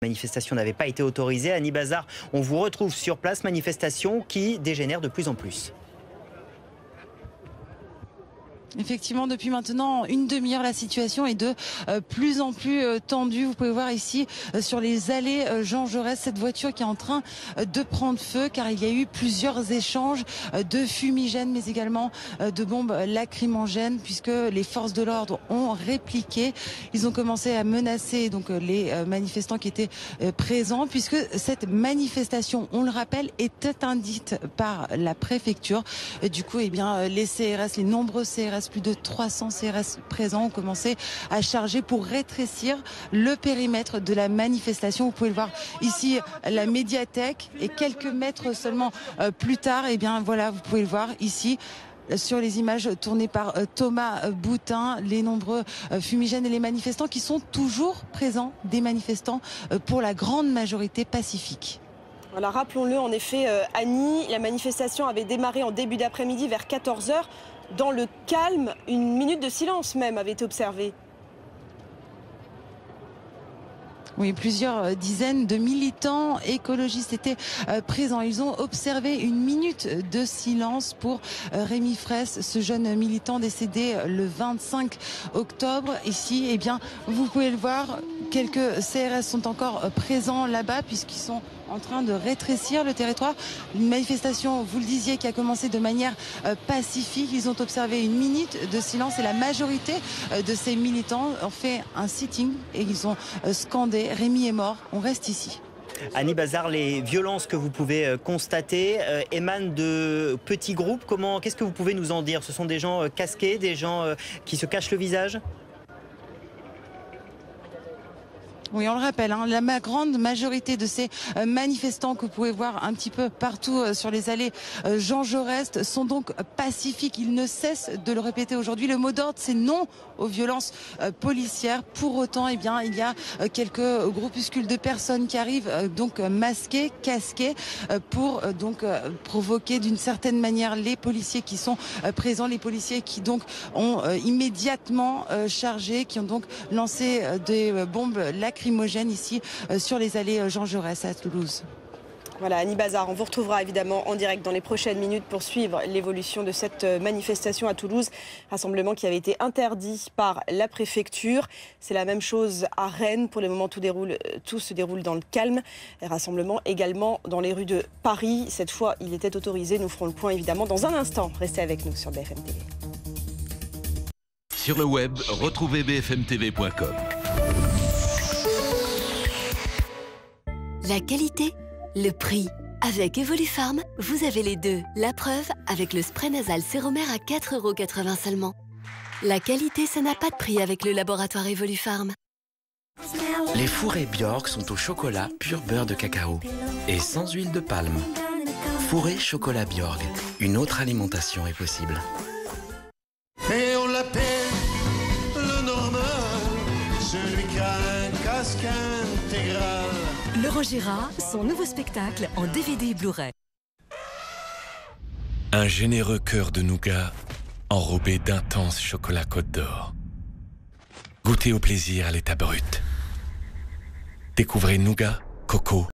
La manifestation n'avait pas été autorisée. Annie Bazar, on vous retrouve sur place, manifestation qui dégénère de plus en plus. Effectivement, depuis maintenant une demi-heure, la situation est de plus en plus tendue. Vous pouvez voir ici sur les allées Jean Jaurès, cette voiture qui est en train de prendre feu car il y a eu plusieurs échanges de fumigènes mais également de bombes lacrymogènes puisque les forces de l'ordre ont répliqué. Ils ont commencé à menacer donc les manifestants qui étaient présents puisque cette manifestation, on le rappelle, était interdite par la préfecture. Et du coup, eh bien, les CRS, les nombreux CRS, plus de 300 CRS présents ont commencé à charger pour rétrécir le périmètre de la manifestation. Vous pouvez le voir ici, la médiathèque, et quelques mètres seulement plus tard, et bien voilà, vous pouvez le voir ici sur les images tournées par Thomas Boutin, les nombreux fumigènes et les manifestants qui sont toujours présents, des manifestants pour la grande majorité pacifique. Voilà, rappelons-le, en effet, Annie, la manifestation avait démarré en début d'après-midi vers 14 h. Dans le calme, une minute de silence même avait été observée. Oui, plusieurs dizaines de militants écologistes étaient présents. Ils ont observé une minute de silence pour Rémi Fraisse, ce jeune militant décédé le 25 octobre. Ici, eh bien, vous pouvez le voir, quelques CRS sont encore présents là-bas puisqu'ils sont en train de rétrécir le territoire. Une manifestation, vous le disiez, qui a commencé de manière pacifique. Ils ont observé une minute de silence et la majorité de ces militants ont fait un sitting et ils ont scandé « Rémi est mort, on reste ici ». Annie Bazar, les violences que vous pouvez constater émanent de petits groupes. Qu'est-ce que vous pouvez nous en dire? Ce sont des gens casqués, des gens qui se cachent le visage? Oui, on le rappelle, hein, la grande majorité de ces manifestants que vous pouvez voir un petit peu partout sur les allées Jean Jaurès sont donc pacifiques. Ils ne cessent de le répéter aujourd'hui. Le mot d'ordre, c'est non aux violences policières. Pour autant, eh bien, il y a quelques groupuscules de personnes qui arrivent donc masquées, casquées, pour donc provoquer d'une certaine manière les policiers qui sont présents, les policiers qui donc ont immédiatement chargé, qui ont donc lancé des bombes lacrymogènes ici sur les allées Jean Jaurès à Toulouse. Voilà, Annie Bazar, on vous retrouvera évidemment en direct dans les prochaines minutes pour suivre l'évolution de cette manifestation à Toulouse. Rassemblement qui avait été interdit par la préfecture. C'est la même chose à Rennes. Pour le moment, tout se déroule dans le calme. Et rassemblement également dans les rues de Paris. Cette fois, il était autorisé. Nous ferons le point évidemment dans un instant. Restez avec nous sur BFM TV. Sur le web, retrouvez bfmtv.com. La qualité, le prix. Avec Evolufarm, vous avez les deux. La preuve avec le spray nasal Séromère à 4,80 € seulement. La qualité, ça n'a pas de prix avec le laboratoire Evolufarm. Les fourrés Bjork sont au chocolat pur beurre de cacao et sans huile de palme. Fourré chocolat Bjork, une autre alimentation est possible. Et on l'appelle le normal, celui qui a un casque intégral. Laurent Gérard, son nouveau spectacle en DVD Blu-ray. Un généreux cœur de nougat enrobé d'intense chocolat Côte d'Or. Goûtez au plaisir à l'état brut. Découvrez nougat, coco